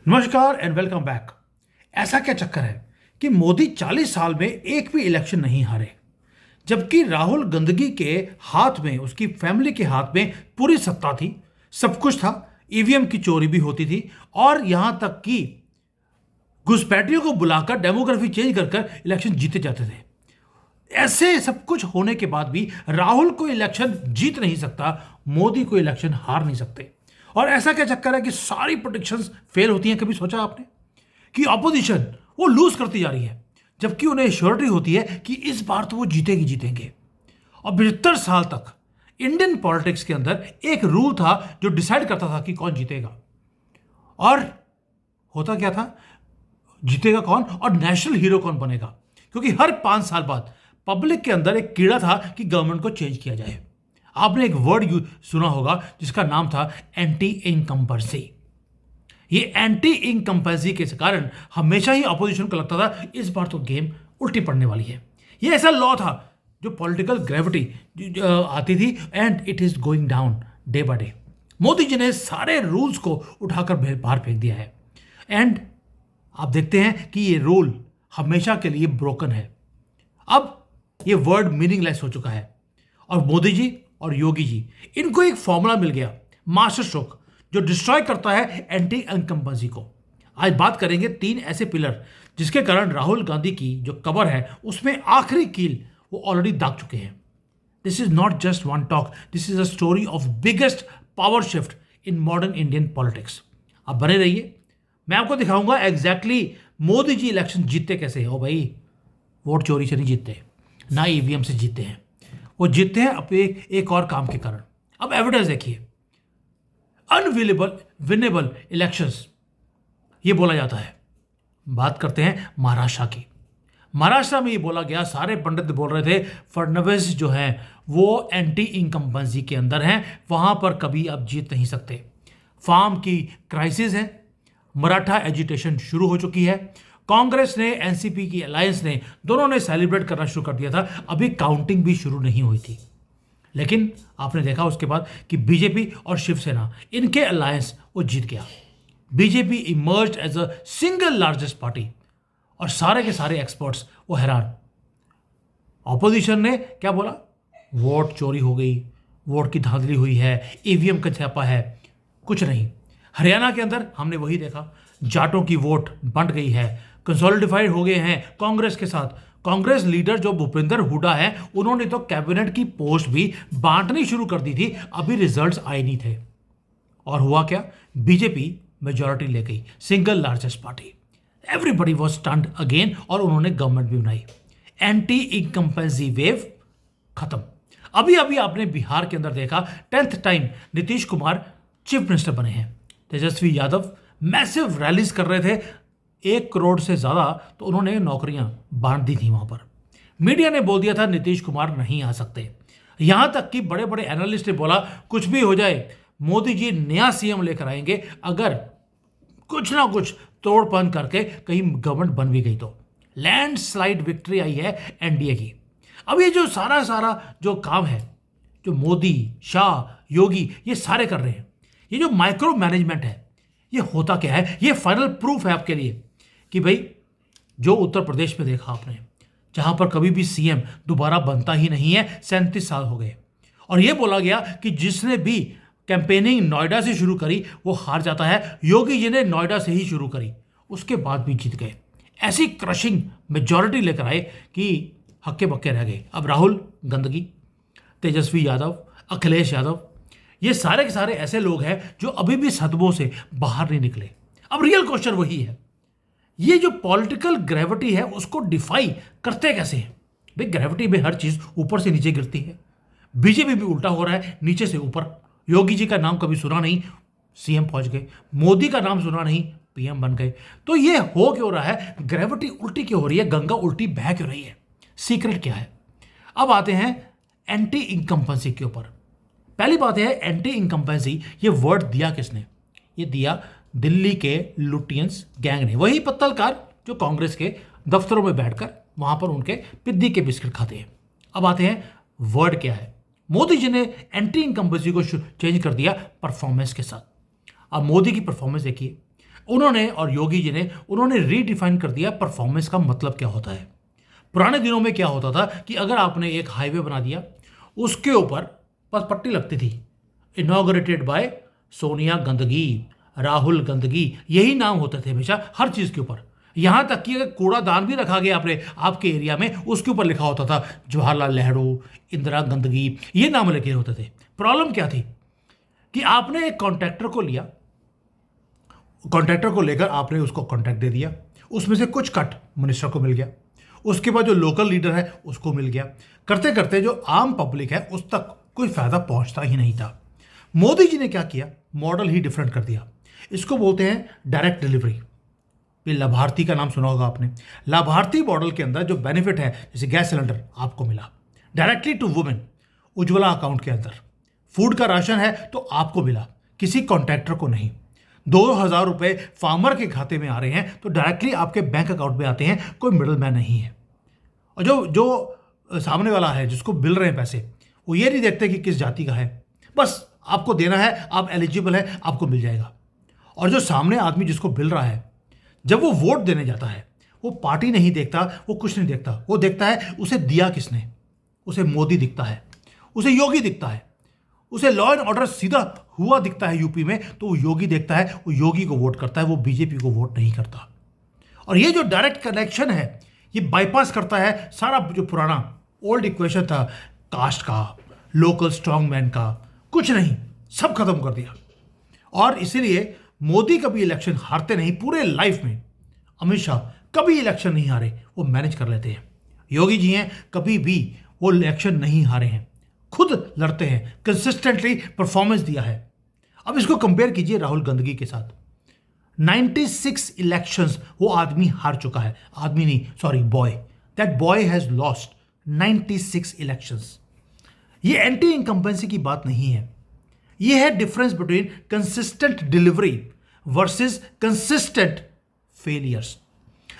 नमस्कार and welcome back. ऐसा क्या चक्कर है कि मोदी 40 साल में एक भी इलेक्शन नहीं हारे, जबकि राहुल गांधी के हाथ में, उसकी फैमिली के हाथ में पूरी सत्ता थी, सब कुछ था। ईवीएम की चोरी भी होती थी और यहां तक कि घुसपैठियों को बुलाकर डेमोग्राफी चेंज कर कर इलेक्शन जीते जाते थे। ऐसे सब कुछ होने के बाद भी राहुल को इलेक्शन जीत नहीं सकता, मोदी को इलेक्शन हार नहीं सकते। और ऐसा क्या चक्कर है कि सारी प्रोडिक्शंस फेल होती हैं। कभी सोचा आपने कि ऑपोजिशन वो लूज करती जा रही है, जबकि उन्हें श्योरिटी होती है कि इस बार तो वो जीतेंगे। और 75 साल तक इंडियन पॉलिटिक्स के अंदर एक रूल था जो डिसाइड करता था कि कौन जीतेगा, और होता क्या था, जीतेगा कौन और नेशनल हीरो कौन बनेगा। क्योंकि हर 5 साल बाद पब्लिक के अंदर एक कीड़ा था कि गवर्नमेंट को चेंज किया जाए। आपने एक वर्ड सुना होगा जिसका नाम था एंटी इनकम्बेंसी। ये एंटी इनकम्बेंसी के कारण हमेशा ही अपोजिशन को लगता था इस बार तो गेम उल्टी पड़ने वाली है। ये ऐसा लॉ था जो पॉलिटिकल ग्रेविटी आती थी and it is going down day by day. Modi ji ने सारे रूल्स को उठाकर बाहर फेंक दिया है एंड आप देखते हैं कि ये रूल हमेशा के लिए ब्रोकन है। अब ये वर्ड मीनिंगलेस हो चुका है और मोदी जी और योगी जी, इनको एक फॉर्मूला मिल गया, मास्टर स्ट्रोक, जो डिस्ट्रॉय करता है एंटी इनकम्बेंसी को। आज बात करेंगे 3 ऐसे पिलर जिसके कारण राहुल गांधी की जो कबर है उसमें आखिरी कील वो ऑलरेडी दाग चुके हैं। This is not just one talk, this is a story of biggest power shift in modern Indian politics. आप बने रहिए, मैं आपको दिखाऊंगा एग्जैक्टली मोदी जी इलेक्शन जीतते कैसे हो। भाई, वोट चोरी से नहीं जीतते, ना ईवीएम से जीतते हैं, वो जीतते हैं अपने एक और काम के कारण। अब एविडेंस देखिए, विनेबल इलेक्शंस ये बोला जाता है। बात करते हैं महाराष्ट्र की। महाराष्ट्र में ये बोला गया, सारे पंडित बोल रहे थे फडणवीस जो हैं वो एंटी इनकम्बेंसी के अंदर हैं, वहां पर कभी आप जीत नहीं सकते। फार्म की क्राइसिस है, मराठा एजिटेशन शुरू हो चुकी है। कांग्रेस ने, एनसीपी की अलायंस ने, दोनों ने सेलिब्रेट करना शुरू कर दिया था। अभी काउंटिंग भी शुरू नहीं हुई थी, लेकिन आपने देखा उसके बाद कि बीजेपी और शिवसेना, इनके अलायंस वो जीत गया। BJP emerged as a single largest party और सारे के सारे एक्सपर्ट्स वो हैरान। ऑपोजिशन ने क्या बोला, वोट चोरी हो गई, वोट की धांधली हुई है, ईवीएम का छापा है। कुछ नहीं। हरियाणा के अंदर हमने वही देखा, जाटों की वोट बंट गई है, कंसोलिडिफाइड हो गए हैं कांग्रेस के साथ। कांग्रेस लीडर जो भूपेंद्र हुड्डा है, उन्होंने तो कैबिनेट की पोस्ट भी बांटनी शुरू कर दी थी, अभी रिजल्ट्स आए नहीं थे। और हुआ क्या, बीजेपी मेजॉरिटी ले गई, single largest party. Everybody was stunned again और उन्होंने गवर्नमेंट भी बनाई। एंटी इनकम्बेंसी वेव खत्म। अभी अभी आपने बिहार के अंदर देखा, 10th time Nitish Kumar chief minister बने हैं। तेजस्वी यादव मैसिव रैलीज कर रहे थे, 1 करोड़ से ज्यादा तो उन्होंने नौकरियां बांट दी थी वहां पर। मीडिया ने बोल दिया था नीतीश कुमार नहीं आ सकते। यहां तक कि बड़े बड़े एनालिस्ट ने बोला कुछ भी हो जाए, मोदी जी नया सीएम लेकर आएंगे अगर कुछ ना कुछ तोड़पन करके कहीं गवर्नमेंट बन भी गई तो। लैंडस्लाइड विक्ट्री आई है एनडीए की। अब ये जो सारा जो काम है, जो मोदी, शाह, योगी ये सारे कर रहे हैं, ये जो माइक्रो मैनेजमेंट है, ये होता क्या है, ये फाइनल प्रूफ है आपके लिए कि भाई जो उत्तर प्रदेश में देखा आपने, जहां पर कभी भी सीएम दोबारा बनता ही नहीं है, 37 साल हो गए, और ये बोला गया कि जिसने भी कैंपेनिंग नोएडा से शुरू करी वो हार जाता है। योगी जी ने नोएडा से ही शुरू करी, उसके बाद भी जीत गए। ऐसी क्रशिंग मेजॉरिटी लेकर आए कि हक्के बक्के रह गए। अब राहुल गांधी, तेजस्वी यादव, अखिलेश यादव, ये सारे के सारे ऐसे लोग हैं जो अभी भी सदमों से बाहर नहीं निकले। अब रियल क्वेश्चन वही है, ये जो पॉलिटिकल ग्रेविटी है उसको डिफाई करते कैसे हैं। भाई, ग्रेविटी में हर चीज ऊपर से नीचे गिरती है। बीजेपी भी उल्टा हो रहा है, नीचे से ऊपर। योगी जी का नाम कभी सुना नहीं, सीएम पहुंच गए। मोदी का नाम सुना नहीं, पीएम बन गए। तो ये हो क्यों रहा है, ग्रेविटी उल्टी क्यों हो रही है, गंगा उल्टी बह क्यों रही है, सीक्रेट क्या है। अब आते हैं एंटी इनकम्बेंसी के ऊपर। पहली बात है, एंटी इनकम्बेंसी ये वर्ड दिया किसने, ये दिया दिल्ली के लुटियंस गैंग ने, वही पत्तलकार जो कांग्रेस के दफ्तरों में बैठकर वहां पर उनके पिद्दी के बिस्किट खाते हैं। अब आते हैं वर्ड क्या है। मोदी जी ने एंटी इनकम्बेंसी को चेंज कर दिया परफॉर्मेंस के साथ। अब मोदी की परफॉर्मेंस देखिए, उन्होंने और योगी जी ने उन्होंने रीडिफाइन कर दिया परफॉर्मेंस का मतलब क्या होता है। पुराने दिनों में क्या होता था कि अगर आपने एक हाईवे बना दिया, उसके ऊपर बस पट्टी लगती थी, इनॉग्रेटेड बाय सोनिया गंदगी, राहुल गंदगी, यही नाम होते थे हमेशा हर चीज़ के ऊपर। यहां तक कि अगर कूड़ादान भी रखा गया आपने आपके एरिया में, उसके ऊपर लिखा होता था जवाहरलाल नेहरू, इंदिरा गंदगी, ये नाम लिखे होते थे। प्रॉब्लम क्या थी कि आपने एक कॉन्ट्रैक्टर को लिया, कॉन्ट्रैक्टर को लेकर आपने उसको कॉन्ट्रैक्ट दे दिया, उसमें से कुछ कट मिनिस्टर को मिल गया, उसके बाद जो लोकल लीडर है उसको मिल गया, करते करते जो आम पब्लिक है उस तक कोई फायदा पहुंचता ही नहीं था। मोदी जी ने क्या किया, मॉडल ही डिफरेंट कर दिया। इसको बोलते हैं डायरेक्ट डिलीवरी। ये लाभार्थी का नाम सुना होगा आपने। लाभार्थी मॉडल के अंदर जो बेनिफिट है, जैसे गैस सिलेंडर आपको मिला directly to women, Ujjwala account के अंदर। फूड का राशन है तो आपको मिला, किसी कॉन्ट्रैक्टर को नहीं। 2,000 रुपये फार्मर के खाते में आ रहे हैं तो डायरेक्टली आपके बैंक अकाउंट में आते हैं, कोई मिडल मैन नहीं है। और जो जो सामने वाला है जिसको मिल रहे हैं पैसे, वो ये नहीं देखते कि किस जाति का है, बस आपको देना है, आप एलिजिबल है, आपको मिल जाएगा। और जो सामने आदमी जिसको मिल रहा है, जब वो वोट देने जाता है, वो पार्टी नहीं देखता, वो कुछ नहीं देखता, वो देखता है उसे दिया किसने। उसे मोदी दिखता है, उसे योगी दिखता है, उसे लॉ एंड ऑर्डर सीधा हुआ दिखता है यूपी में, तो वो योगी देखता है, वो योगी को वोट करता है, वो बीजेपी को वोट नहीं करता। और ये जो डायरेक्ट कनेक्शन है, ये बाईपास करता है सारा जो पुराना ओल्ड इक्वेशन था कास्ट का, लोकल स्ट्रॉन्ग मैन का, कुछ नहीं, सब खत्म कर दिया। और इसीलिए मोदी कभी इलेक्शन हारते नहीं पूरे लाइफ में, अमित शाह कभी इलेक्शन नहीं हारे, वो मैनेज कर लेते हैं। योगी जी हैं, कभी भी वो इलेक्शन नहीं हारे हैं, खुद लड़ते हैं, कंसिस्टेंटली परफॉर्मेंस दिया है। अब इसको कंपेयर कीजिए राहुल गंदगी के साथ। 96 इलेक्शंस वो आदमी हार चुका है, आदमी नहीं, sorry, boy, that boy has lost 96 elections. ये एंटी इनकम्बेंसी की बात नहीं है, ये है difference between consistent delivery versus consistent failures.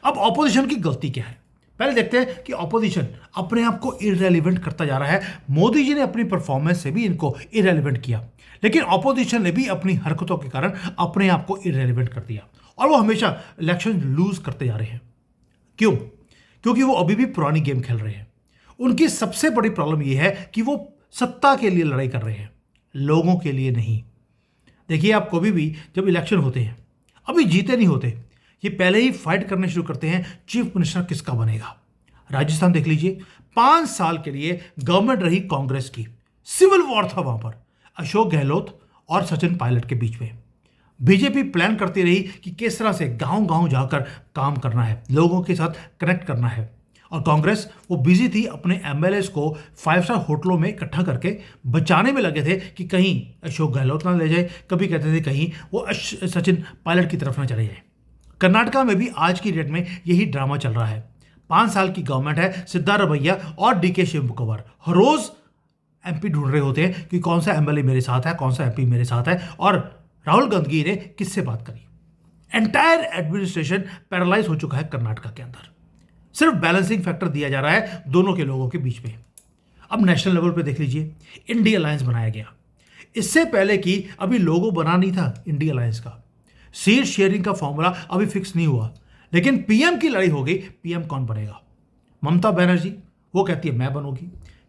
अब ऑपोजिशन की गलती क्या है, पहले देखते हैं कि ऑपोजिशन अपने आप को इररेलेवेंट करता जा रहा है। मोदी जी ने अपनी परफॉर्मेंस से भी इनको इररेलेवेंट किया, लेकिन ऑपोजिशन ने भी अपनी हरकतों के कारण अपने आप को इररेलेवेंट कर दिया, और वो हमेशा इलेक्शन लूज करते जा रहे हैं। क्यों? क्योंकि वो अभी भी पुरानी गेम खेल रहे हैं। उनकी सबसे बड़ी प्रॉब्लम ये है कि वो सत्ता के लिए लड़ाई कर रहे हैं, लोगों के लिए नहीं। देखिए, आप कभी भी जब इलेक्शन होते हैं, अभी जीते नहीं होते, ये पहले ही फाइट करने शुरू करते हैं चीफ मिनिस्टर किसका बनेगा। राजस्थान देख लीजिए, 5 साल के लिए गवर्नमेंट रही कांग्रेस की, सिविल वॉर था वहां पर अशोक गहलोत और सचिन पायलट के बीच में। बीजेपी प्लान करती रही कि किस तरह से गांव गांव जाकर काम करना है, लोगों के साथ कनेक्ट करना है, और कांग्रेस वो बिजी थी अपने एमएलएस को 5 स्टार होटलों में इकट्ठा करके बचाने में लगे थे कि कहीं अशोक गहलोत ना ले जाए, कभी कहते थे कहीं वो सचिन पायलट की तरफ ना चले जाए। कर्नाटका में भी आज की डेट में यही ड्रामा चल रहा है। 5 साल की गवर्नमेंट है, सिद्धारमैया और डीके शिव कुमार हर रोज एमपी ढूंढ रहे होते हैं कि कौन सा एमएलए मेरे साथ है, कौन सा एमपी मेरे साथ है, और राहुल गांधी ने किससे बात करी। एंटायर एडमिनिस्ट्रेशन पैरालाइज हो चुका है कर्नाटका के अंदर, सिर्फ बैलेंसिंग फैक्टर दिया जा रहा है दोनों के लोगों के बीच में। अब नेशनल लेवल पे देख लीजिए, इंडिया अलायंस बनाया गया। इससे पहले कि अभी लोगो बना नहीं था इंडिया अलायंस का, सीट शेयरिंग का फॉर्मूला अभी फिक्स नहीं हुआ, लेकिन पीएम की लड़ाई हो गई, पीएम कौन बनेगा। ममता बनर्जी वो कहती है मैं बनूंगी,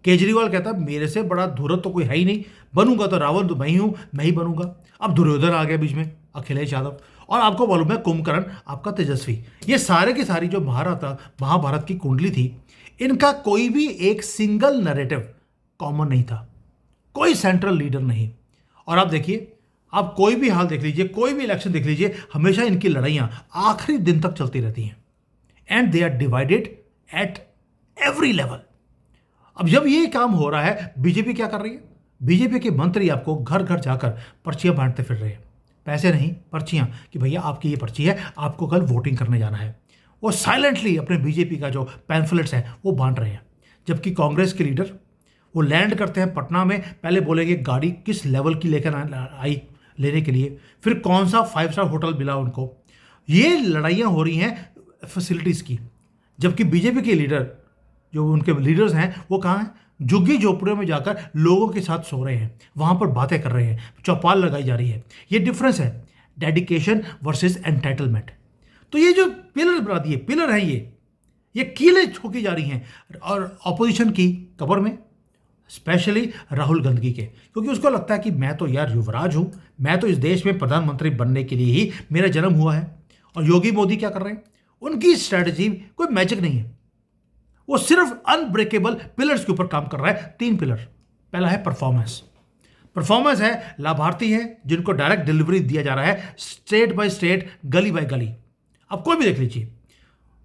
केजरीवाल कहता है मेरे से बड़ा धुरत तो कोई है ही नहीं, बनूंगा तो रावण तो मैं ही हूं, मैं ही बनूंगा। अब दुर्योधन आ गया बीच में, अखिलेश यादव, और आपको मालूम है कुंभकर्ण आपका तेजस्वी। ये सारे की सारी जो महाभारत की कुंडली थी, इनका कोई भी एक सिंगल नैरेटिव कॉमन नहीं था, कोई सेंट्रल लीडर नहीं। और आप देखिए, आप कोई भी हाल देख लीजिए, कोई भी इलेक्शन देख लीजिए, हमेशा इनकी लड़ाइयां आखिरी दिन तक चलती रहती हैं, and they are divided at every level. अब जब ये काम हो रहा है, बीजेपी क्या कर रही है, बीजेपी के मंत्री आपको घर घर जाकर पर्चियां बांटते फिर रहे हैं, पैसे नहीं पर्चियां, कि भैया आपकी ये पर्ची है, आपको कल वोटिंग करने जाना है। वो साइलेंटली अपने बीजेपी का जो पैम्फलेट्स है वो बांट रहे हैं। जबकि कांग्रेस के लीडर वो लैंड करते हैं पटना में, पहले बोलेंगे गाड़ी किस लेवल की लेकर आई लेने के लिए, फिर कौन सा 5 स्टार होटल मिला उनको। ये लड़ाइयाँ हो रही हैं फैसिलिटीज़ की, जबकि बीजेपी के लीडर जो उनके लीडर्स हैं वो कहाँ हैं, झुग्गी झोपड़ियों में जाकर लोगों के साथ सो रहे हैं, वहाँ पर बातें कर रहे हैं, चौपाल लगाई जा रही है। ये डिफरेंस है। Dedication versus entitlement. तो ये जो पिलर बना दिए, पिलर हैं ये कीलें ठोकी जा रही हैं और ऑपोजिशन की कबर में, स्पेशली राहुल गांधी के, क्योंकि उसको लगता है कि मैं तो यार युवराज हूं, मैं तो इस देश में प्रधानमंत्री बनने के लिए ही मेरा जन्म हुआ है। और योगी मोदी क्या कर रहे हैं? उनकी स्ट्रैटेजी कोई मैजिक नहीं है, वो सिर्फ अनब्रेकेबल पिलर्स के ऊपर काम कर रहा है। 3 पिलर। पहला है परफॉर्मेंस। परफॉर्मेंस है लाभार्थी है जिनको डायरेक्ट डिलीवरी दिया जा रहा है, स्टेट बाय स्टेट, गली बाय गली। अब कोई भी देख लीजिए,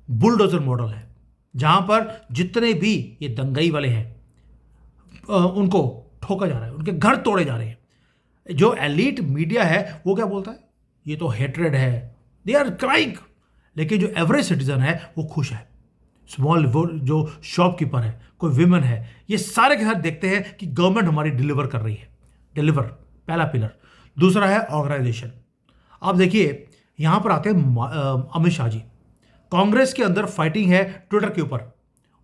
बुलडोजर मॉडल है जहां पर जितने भी ये दंगई वाले हैं उनको ठोका जा रहा है, उनके घर तोड़े जा रहे हैं। जो एलीट मीडिया है वो क्या बोलता है? ये तो हेट्रेड है, दे आर क्राइंग। लेकिन जो एवरेज सिटीजन है वो खुश है। स्मॉल जो शॉपकीपर है, कोई विमेन है, ये सारे के साथ देखते हैं कि गवर्नमेंट हमारी डिलीवर कर रही है। डिलीवर पहला पिलर। दूसरा है ऑर्गेनाइजेशन। आप देखिए यहां पर आते हैं अमित शाह जी। कांग्रेस के अंदर फाइटिंग है ट्विटर के ऊपर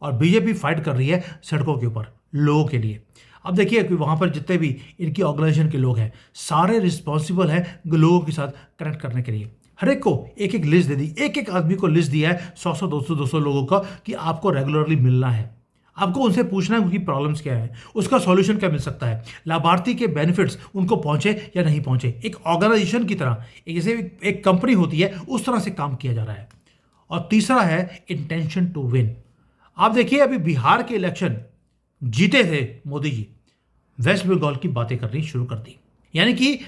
और बीजेपी फाइट कर रही है सड़कों के ऊपर लोगों के लिए। अब देखिए कि वहां पर जितने भी इनकी ऑर्गेनाइजेशन के लोग हैं सारे रिस्पॉन्सिबल हैं लोगों के साथ कनेक्ट करने के लिए। हर एक को एक एक लिस्ट दे दी, एक एक आदमी को लिस्ट दिया है 100 200 लोगों का कि आपको रेगुलरली मिलना है, आपको उनसे पूछना है उनकी प्रॉब्लम्स क्या है, उसका सॉल्यूशन क्या मिल सकता है, लाभार्थी के बेनिफिट्स उनको पहुंचे या नहीं पहुंचे। एक ऑर्गेनाइजेशन की तरह, जैसे एक कंपनी होती है उस तरह से काम किया जा रहा है। और तीसरा है इंटेंशन टू विन। आप देखिए अभी बिहार के इलेक्शन जीते थे मोदी जी, वेस्ट बंगाल की बातें करनी शुरू कर दी। यानी कि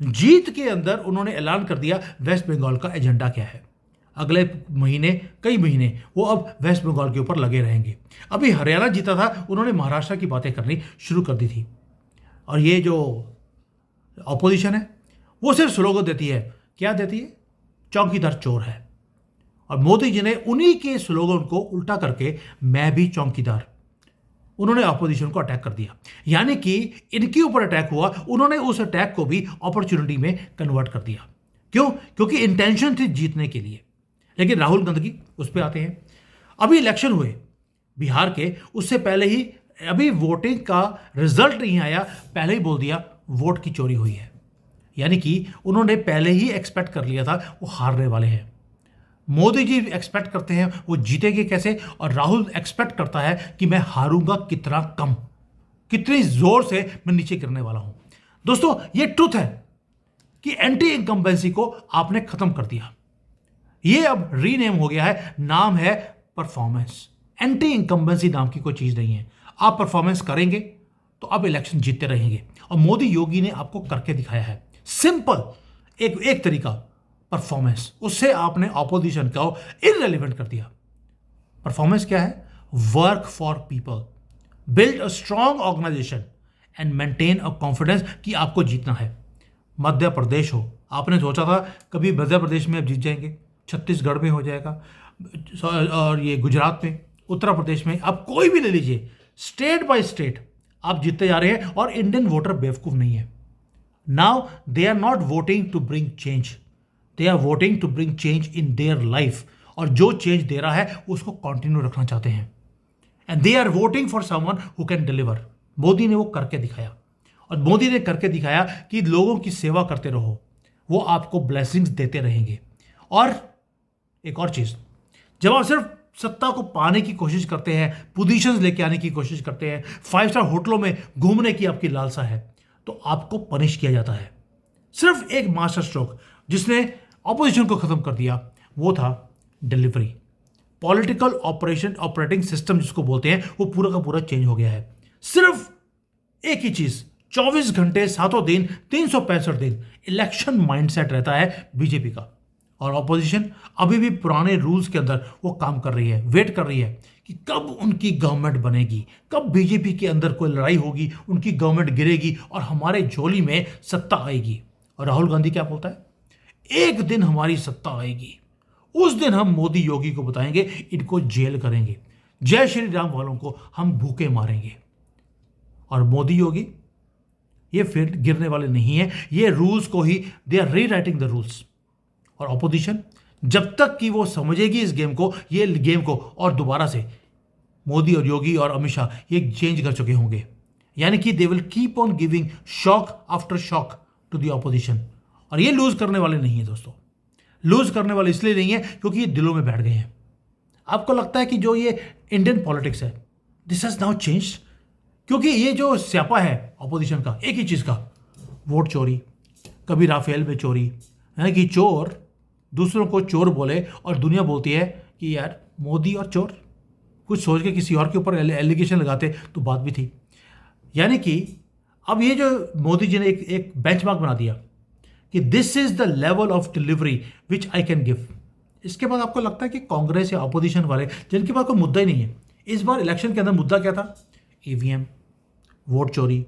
जीत के अंदर उन्होंने ऐलान कर दिया वेस्ट बंगाल का एजेंडा क्या है। अगले महीने, कई महीने वो अब वेस्ट बंगाल के ऊपर लगे रहेंगे। अभी हरियाणा जीता था, उन्होंने महाराष्ट्र की बातें करनी शुरू कर दी थी। और ये जो ऑपोजिशन है वो सिर्फ स्लोगन देती है। क्या देती है? चौकीदार चोर है। और मोदी जी ने उन्हीं के स्लोगन को उल्टा करके मैं भी चौकीदार, उन्होंने ऑपोजिशन को अटैक कर दिया। यानी कि इनके ऊपर अटैक हुआ, उन्होंने उस अटैक को भी अपॉर्चुनिटी में कन्वर्ट कर दिया। क्यों? क्योंकि इंटेंशन थी जीतने के लिए। लेकिन राहुल गांधी उस पर आते हैं। अभी इलेक्शन हुए बिहार के, उससे पहले ही अभी वोटिंग का रिजल्ट नहीं आया, पहले ही बोल दिया वोट की चोरी हुई है। यानी कि उन्होंने पहले ही एक्सपेक्ट कर लिया था वो हारने वाले हैं। मोदी जी एक्सपेक्ट करते हैं वो जीतेंगे कैसे, और राहुल एक्सपेक्ट करता है कि मैं हारूंगा कितना कम, कितनी जोर से मैं नीचे गिरने वाला हूं। दोस्तों ये ट्रुथ है कि एंटी इनकम्बेंसी को आपने खत्म कर दिया। ये अब रीनेम हो गया है, नाम है परफॉर्मेंस। एंटी इनकम्बेंसी नाम की कोई चीज नहीं है। आप परफॉर्मेंस करेंगे तो आप इलेक्शन जीतते रहेंगे। और मोदी योगी ने आपको करके दिखाया है। सिंपल एक तरीका, परफॉर्मेंस। उससे आपने ऑपोजिशन को इररिलेवेंट कर दिया। परफॉर्मेंस क्या है? Work for people, build a strong organisation and maintain a confidence कि आपको जीतना है। मध्य प्रदेश हो, आपने सोचा था कभी मध्य प्रदेश में अब जीत जाएंगे, छत्तीसगढ़ में हो जाएगा, और ये गुजरात में, उत्तर प्रदेश में, आप कोई भी ले लीजिए, स्टेट बाय स्टेट आप जीतते जा रहे हैं। और इंडियन वोटर बेवकूफ नहीं है। Now they are not voting to bring change, they are voting to bring change in their life. और जो चेंज दे रहा है उसको कंटिन्यू रखना चाहते हैं। And they are voting for someone who can deliver. Modi ने वो करके दिखाया। और मोदी ने करके दिखाया कि लोगों की सेवा करते रहो, वो आपको ब्लेसिंग्स देते रहेंगे। और एक और चीज, जब आप सिर्फ सत्ता को पाने की कोशिश करते हैं, पोजीशंस लेके आने की कोशिश करते हैं, 5 स्टार होटलों में घूमने की आपकी लालसा है, तो आपको पनिश किया जाता है। सिर्फ एक मास्टर स्ट्रोक जिसने ऑपोजिशन को खत्म कर दिया वो था डिलीवरी। पॉलिटिकल ऑपरेटिंग सिस्टम जिसको बोलते हैं वो पूरा का पूरा चेंज हो गया है। सिर्फ एक ही चीज, 24 घंटे 7 दिन 365 दिन इलेक्शन माइंडसेट रहता है बीजेपी का। और ऑपोजिशन अभी भी पुराने रूल्स के अंदर वो काम कर रही है, वेट कर रही है कि कब उनकी गवर्नमेंट बनेगी, कब बीजेपी के अंदर कोई लड़ाई होगी, उनकी गवर्नमेंट गिरेगी और हमारे झोली में सत्ता आएगी। और राहुल गांधी क्या बोलता है? एक दिन हमारी सत्ता आएगी, उस दिन हम मोदी योगी को बताएंगे, इनको जेल करेंगे, जय श्री राम वालों को हम भूखे मारेंगे। और मोदी योगी ये फिर गिरने वाले नहीं है, ये रूल्स को ही they are rewriting the rules. और ऑपोजिशन जब तक कि वो समझेगी इस गेम को, ये गेम को, और दोबारा से मोदी और योगी और अमित शाह ये चेंज कर चुके होंगे। यानी कि they will keep on giving shock after shock to the opposition. और ये लूज़ करने वाले नहीं हैं दोस्तों। लूज़ करने वाले इसलिए नहीं है क्योंकि ये दिलों में बैठ गए हैं। आपको लगता है कि जो ये इंडियन पॉलिटिक्स है, दिस हैज़ नाउ चेंज्ड, क्योंकि ये जो स्यापा है ऑपोजिशन का एक ही चीज़ का, वोट चोरी, कभी राफेल में चोरी, है कि चोर दूसरों को चोर बोले और दुनिया बोलती है कि यार मोदी और चोर, कुछ सोच के किसी और के ऊपर एलिगेशन लगाते तो बात भी थी। यानी कि अब ये जो मोदी जी ने एक बेंचमार्क बना दिया कि this is the level of delivery which I can give. इसके बाद आपको लगता है कि कांग्रेस या अपोजिशन वाले जिनके पास कोई मुद्दा ही नहीं है, इस बार इलेक्शन के अंदर मुद्दा क्या था? ईवीएम, वोट चोरी।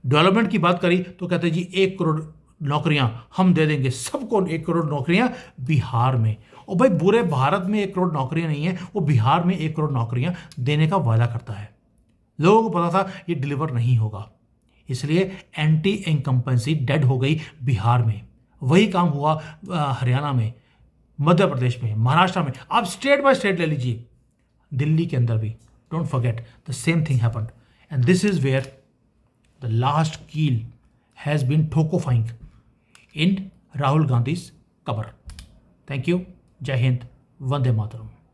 डेवलपमेंट की बात करी तो कहते जी 1 करोड़ नौकरियां हम दे देंगे सबको, 1 करोड़ नौकरियां बिहार में। और भाई पूरे भारत में 1 करोड़ नौकरियां नहीं है, वो बिहार में 1 करोड़ नौकरियां देने का वादा करता है। लोगों को पता था ये डिलीवर नहीं होगा, इसलिए एंटी इनकम्पेंसी डेड हो गई बिहार में। वही काम हुआ हरियाणा में, मध्य प्रदेश में, महाराष्ट्र में। आप स्टेट बाय स्टेट ले लीजिए, दिल्ली के अंदर भी don't forget the same thing happened. And this is where the last कील हैज़ बीन ठोकोफाइंग इन राहुल गांधी's कबर। Thank you, Jai Hind, Vande Mataram.